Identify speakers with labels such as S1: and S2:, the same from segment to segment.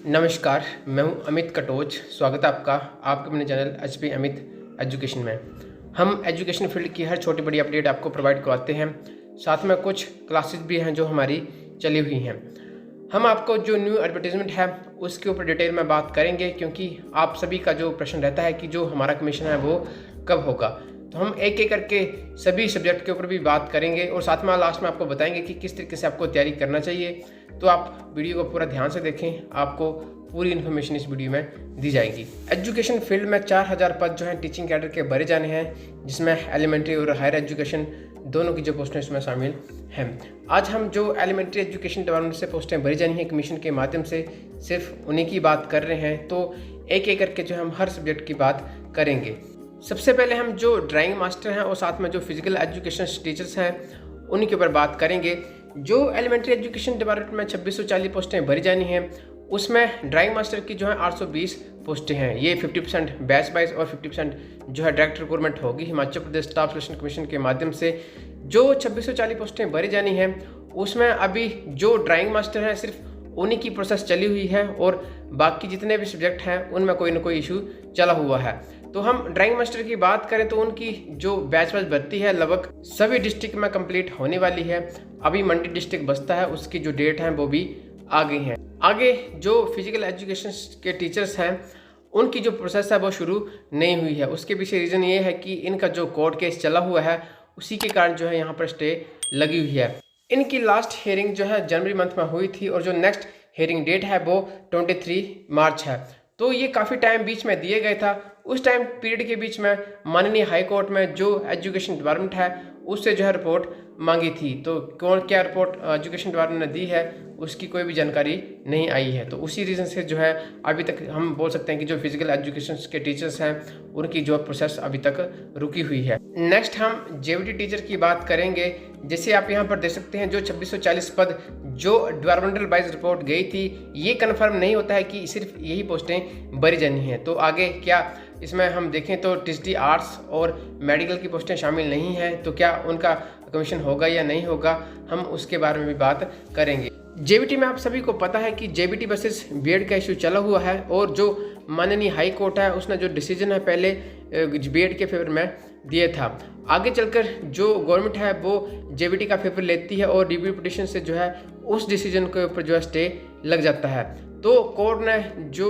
S1: नमस्कार, मैं हूं अमित कटोच। स्वागत है आपका आपके अपने चैनल एचपी अमित एजुकेशन में। हम एजुकेशन फील्ड की हर छोटी बड़ी अपडेट आपको प्रोवाइड करवाते हैं। साथ में कुछ क्लासेस भी हैं जो हमारी चली हुई हैं। हम आपको जो न्यू एडवर्टीजमेंट है उसके ऊपर डिटेल में बात करेंगे, क्योंकि आप सभी का जो प्रश्न रहता है कि जो हमारा कमीशन है वो कब होगा। तो हम एक एक करके सभी सब्जेक्ट के ऊपर भी बात करेंगे और साथ में लास्ट में आपको बताएंगे कि किस तरीके से आपको तैयारी करना चाहिए। तो आप वीडियो को पूरा ध्यान से देखें, आपको पूरी इन्फॉर्मेशन इस वीडियो में दी जाएगी। एजुकेशन फील्ड में 4000 पद जो हैं टीचिंग कैडर के भरे जाने हैं, जिसमें एलिमेंट्री और हायर एजुकेशन दोनों की जो पोस्टें इसमें शामिल हैं। आज हम जो एलिमेंट्री एजुकेशन डिपार्टमेंट से पोस्टें भरी जानी हैं कमीशन के माध्यम से, सिर्फ उन्हीं की बात कर रहे हैं। तो एक एक करके जो हम हर सब्जेक्ट की बात करेंगे। सबसे पहले हम जो ड्राइंग मास्टर हैं और साथ में जो फिजिकल एजुकेशन टीचर्स हैं उन्हीं के ऊपर बात करेंगे। जो एलिमेंट्री एजुकेशन डिपार्टमेंट में 2640 पोस्टें भरी जानी हैं, उसमें ड्राइंग मास्टर की जो है 820 पोस्टें हैं। ये 50% बैच वाइज और 50% जो है डायरेक्ट रिक्रूटमेंट होगी Himachal Pradesh staff selection commission के माध्यम से। जो 2640 पोस्टें भरी जानी हैं उसमें अभी जो ड्राइंग मास्टर हैं सिर्फ उन्हीं की प्रोसेस चली हुई है और बाकी जितने भी सब्जेक्ट हैं उनमें कोई ना कोई इशू चला हुआ है। तो हम ड्राइंग मास्टर की बात करें तो उनकी जो बैच वाइज भर्ती है लगभग सभी डिस्ट्रिक्ट में कंप्लीट होने वाली है। अभी मंडी डिस्ट्रिक्ट बसता है, उसकी जो डेट है वो भी आ गई हैं। आगे जो फिजिकल एजुकेशन के टीचर्स हैं उनकी जो प्रोसेस है वो शुरू नहीं हुई है। उसके पीछे रीज़न ये है कि इनका जो कोर्ट केस चला हुआ है उसी के कारण जो है यहाँ पर स्टे लगी हुई है। इनकी लास्ट हियरिंग जो है जनवरी मंथ में हुई थी और जो नेक्स्ट हियरिंग डेट है वो 23 मार्च है। तो ये काफ़ी टाइम बीच में दिए गए था। उस टाइम पीरियड के बीच में माननीय हाई कोर्ट में जो एजुकेशन डिपार्टमेंट है उससे जो है रिपोर्ट मांगी थी। तो कौन क्या रिपोर्ट एजुकेशन डिपार्टमेंट ने दी है उसकी कोई भी जानकारी नहीं आई है। तो उसी रीज़न से जो है अभी तक हम बोल सकते हैं कि जो फिजिकल एजुकेशन के टीचर्स हैं उनकी जो प्रोसेस अभी तक रुकी हुई है। नेक्स्ट हम जेवीटी टीचर की बात करेंगे। जैसे आप यहाँ पर देख सकते हैं जो 2640 पद जो डिपार्टमेंटल वाइज रिपोर्ट गई थी, ये कन्फर्म नहीं होता है कि सिर्फ यही पोस्टें भरी जानी हैं। तो आगे क्या इसमें हम देखें तो टीचटी आर्ट्स और मेडिकल की पोस्टें शामिल नहीं हैं, तो क्या उनका कमीशन होगा या नहीं होगा, हम उसके बारे में भी बात करेंगे। जेबीटी में आप सभी को पता है कि जेबीटी वर्सेस बीएड का इशू चला हुआ है और जो माननीय हाई कोर्ट है उसने जो डिसीजन है पहले बीएड के फेवर में दिया था। आगे चलकर जो गवर्नमेंट है वो जेबीटी का फेवर लेती है और रिव्यू पिटीशन से जो है उस डिसीजन के ऊपर जो है स्टे लग जाता है। तो कोर्ट ने जो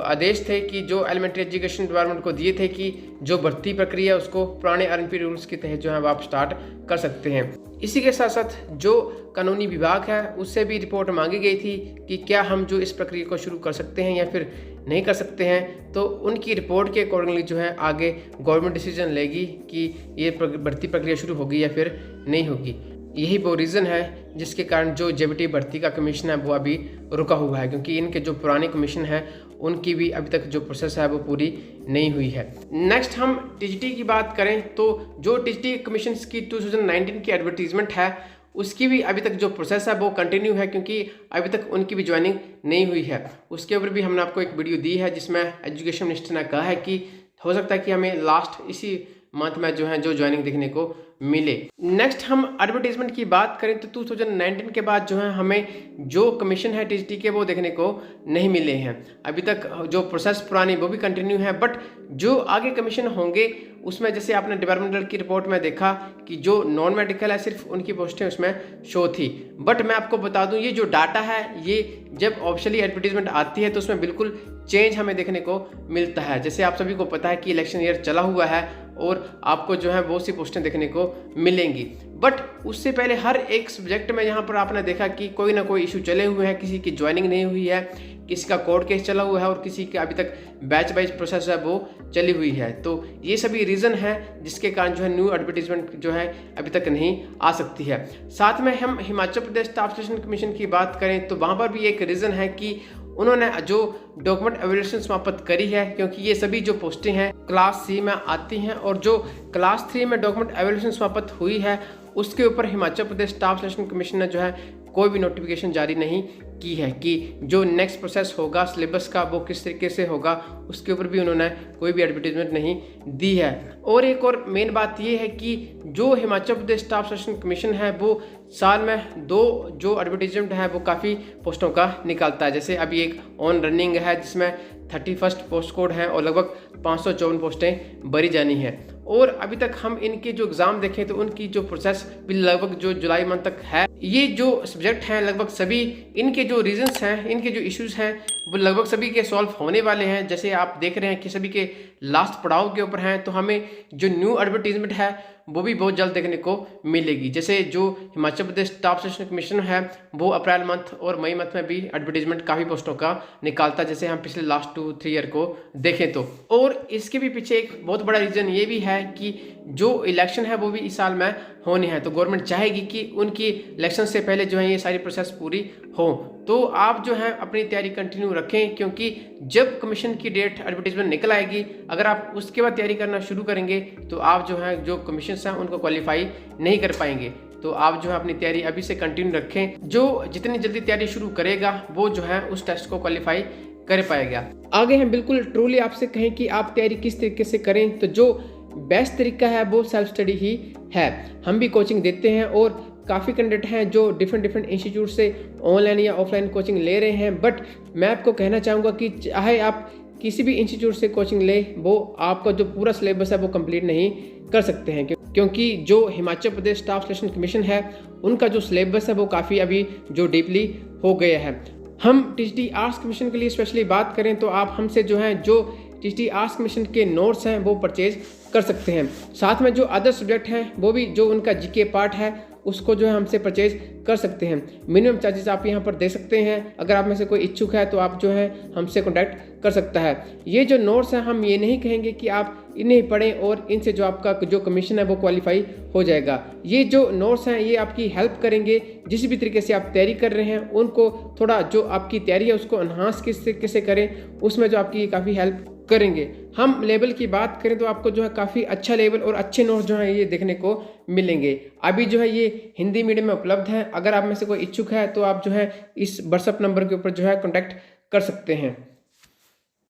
S1: आदेश थे कि जो एलिमेंट्री एजुकेशन डिपार्टमेंट को दिए थे कि जो भर्ती प्रक्रिया उसको पुराने आरएनपी रूल्स के तहत जो है वो आप स्टार्ट कर सकते हैं। इसी के साथ साथ जो कानूनी विभाग है उससे भी रिपोर्ट मांगी गई थी कि क्या हम जो इस प्रक्रिया को शुरू कर सकते हैं या फिर नहीं कर सकते हैं। तो उनकी रिपोर्ट के अकॉर्डिंगली जो है आगे गवर्नमेंट डिसीजन लेगी कि ये भर्ती प्रक्रिया शुरू होगी या फिर नहीं होगी। यही वो रीज़न है जिसके कारण जो जेबीटी भर्ती का कमीशन है वो अभी रुका हुआ है, क्योंकि इनके जो पुराने कमीशन है उनकी भी अभी तक जो प्रोसेस है वो पूरी नहीं हुई है। नेक्स्ट हम टीजीटी की बात करें तो जो टीजीटी कमीशन की 2019 की एडवर्टीजमेंट है उसकी भी अभी तक जो प्रोसेस है वो कंटिन्यू है, क्योंकि अभी तक उनकी भी ज्वाइनिंग नहीं हुई है। उसके ऊपर भी हमने आपको एक वीडियो दी है जिसमें एजुकेशन मिनिस्टर ने कहा है कि हो सकता है कि हमें लास्ट इसी मंथ में जो है जो ज्वाइनिंग देखने को मिले। नेक्स्ट हम एडवर्टीजमेंट की बात करें तो 2019 के बाद जो है हमें जो कमीशन है टीजीटी के वो देखने को नहीं मिले हैं। अभी तक जो प्रोसेस पुरानी वो भी कंटिन्यू है, बट जो आगे कमीशन होंगे उसमें जैसे आपने डिपार्टमेंटल की रिपोर्ट में देखा कि जो नॉन मेडिकल है सिर्फ उनकी पोस्टें उसमें शो थी। बट मैं आपको बता दूं ये जो डाटा है ये जब ऑफिशियली एडवर्टीजमेंट आती है तो उसमें बिल्कुल चेंज हमें देखने को मिलता है। जैसे आप सभी को पता है कि इलेक्शन ईयर चला हुआ है और आपको जो है बहुत सी पोस्टें देखने को मिलेंगी, बट उससे पहले हर एक सब्जेक्ट में यहाँ पर आपने देखा कि कोई ना कोई इशू चले हुए हैं। किसी की ज्वाइनिंग नहीं हुई है, किसी का कोर्ट केस चला हुआ है और किसी का अभी तक बैच वाइज प्रोसेस है वो चली हुई है। तो ये सभी रीज़न है जिसके कारण जो है न्यू एडवर्टीजमेंट जो है अभी तक नहीं आ सकती है। साथ में हम Himachal Pradesh staff selection commission की बात करें तो वहाँ पर भी एक रीज़न है कि उन्होंने जो डॉक्यूमेंट एवेल्यूएशन समाप्त करी है, क्योंकि ये सभी जो पोस्टें हैं क्लास सी में आती हैं और जो क्लास 3 में डॉक्यूमेंट एवेल्यूएशन समाप्त हुई है उसके ऊपर Himachal Pradesh staff selection commission ने जो है कोई भी नोटिफिकेशन जारी नहीं की है कि जो नेक्स्ट प्रोसेस होगा सिलेबस का वो किस तरीके से होगा, उसके ऊपर भी उन्होंने कोई भी एडवर्टीजमेंट नहीं दी है। और एक और मेन बात ये है कि जो Himachal Pradesh staff selection commission है वो साल में 2 जो एडवर्टीजमेंट है वो काफ़ी पोस्टों का निकालता है। जैसे अभी एक ऑन रनिंग है जिसमें 31 पोस्ट कोड हैं और लगभग 554 पोस्टें भरी जानी है। और अभी तक हम इनके जो एग्ज़ाम देखें तो उनकी जो प्रोसेस भी लगभग जो जुलाई मंथ तक है। ये जो सब्जेक्ट हैं लगभग सभी इनके जो रीजंस हैं, इनके जो इश्यूज हैं वो लगभग सभी के सॉल्व होने वाले हैं। जैसे आप देख रहे हैं कि सभी के लास्ट पड़ाव के ऊपर हैं, तो हमें जो न्यू एडवर्टीजमेंट है वो भी बहुत जल्द देखने को मिलेगी। जैसे जो Himachal Pradesh staff selection commission है वो अप्रैल मंथ और मई मंथ में भी एडवर्टीजमेंट काफ़ी पोस्टों का निकालता है, जैसे हम पिछले लास्ट 2-3 ईयर को देखें तो। और इसके भी पीछे एक बहुत बड़ा रीज़न ये भी है कि जो इलेक्शन है वो भी इस साल में होने हैं, तो गवर्नमेंट चाहेगी कि उनकी इलेक्शन से पहले जो है ये सारी प्रोसेस पूरी हो। तो आप जो है अपनी तैयारी कंटिन्यू रखें, क्योंकि जब कमीशन की डेट एडवर्टीजमेंट निकल आएगी, अगर आप उसके बाद तैयारी करना शुरू करेंगे तो आप जो है जो कमीशन हैं उनको क्वालिफाई नहीं कर पाएंगे। तो आप जो है अपनी तैयारी अभी से कंटिन्यू रखें। जो जितनी जल्दी तैयारी शुरू करेगा वो जो है उस टेस्ट को क्वालिफाई कर पाएगा। आगे हम बिल्कुल ट्रूली आपसे कहें कि आप तैयारी किस तरीके से करें, तो जो बेस्ट तरीका है वो सेल्फ स्टडी ही है। हम भी कोचिंग देते हैं और काफ़ी कैंडिडेट हैं जो डिफरेंट इंस्टीट्यूट से ऑनलाइन या ऑफलाइन कोचिंग ले रहे हैं। बट मैं आपको कहना चाहूँगा कि चाहे आप किसी भी इंस्टीट्यूट से कोचिंग ले, वो आपका जो पूरा सिलेबस है वो कंप्लीट नहीं कर सकते हैं, क्योंकि जो Himachal Pradesh staff selection commission है उनका जो सिलेबस है वो काफ़ी अभी जो डीपली हो गया है। हम टीजीटी आर्ट्स कमीशन के लिए स्पेशली बात करें तो आप हमसे जो है जो टीजीटी आर्ट्स कमीशन के नोट्स हैं वो परचेज कर सकते हैं। साथ में जो अदर सब्जेक्ट हैं वो भी जो उनका जीके पार्ट है उसको जो है हमसे परचेज कर सकते हैं। मिनिमम चार्जेस आप यहाँ पर दे सकते हैं। अगर आप में से कोई इच्छुक है तो आप जो है हमसे कॉन्टैक्ट कर सकता है। ये जो नोट्स हैं हम ये नहीं कहेंगे कि आप इन्हें पढ़ें और इनसे जो आपका जो कमीशन है वो क्वालिफाई हो जाएगा। ये जो नोट्स हैं ये आपकी हेल्प करेंगे, जिस भी तरीके से आप तैयारी कर रहे हैं उनको थोड़ा जो आपकी तैयारी है उसको एनहांस किस तरीके से करें, उसमें जो आपकी काफ़ी हेल्प करेंगे। हम लेवल की बात करें तो आपको जो है काफ़ी अच्छा लेवल और अच्छे नोट्स जो है ये देखने को मिलेंगे। अभी जो है ये हिंदी मीडियम में उपलब्ध है। अगर आप में से कोई इच्छुक है तो आप जो है इस व्हाट्सएप नंबर के ऊपर जो है कॉन्टैक्ट कर सकते हैं।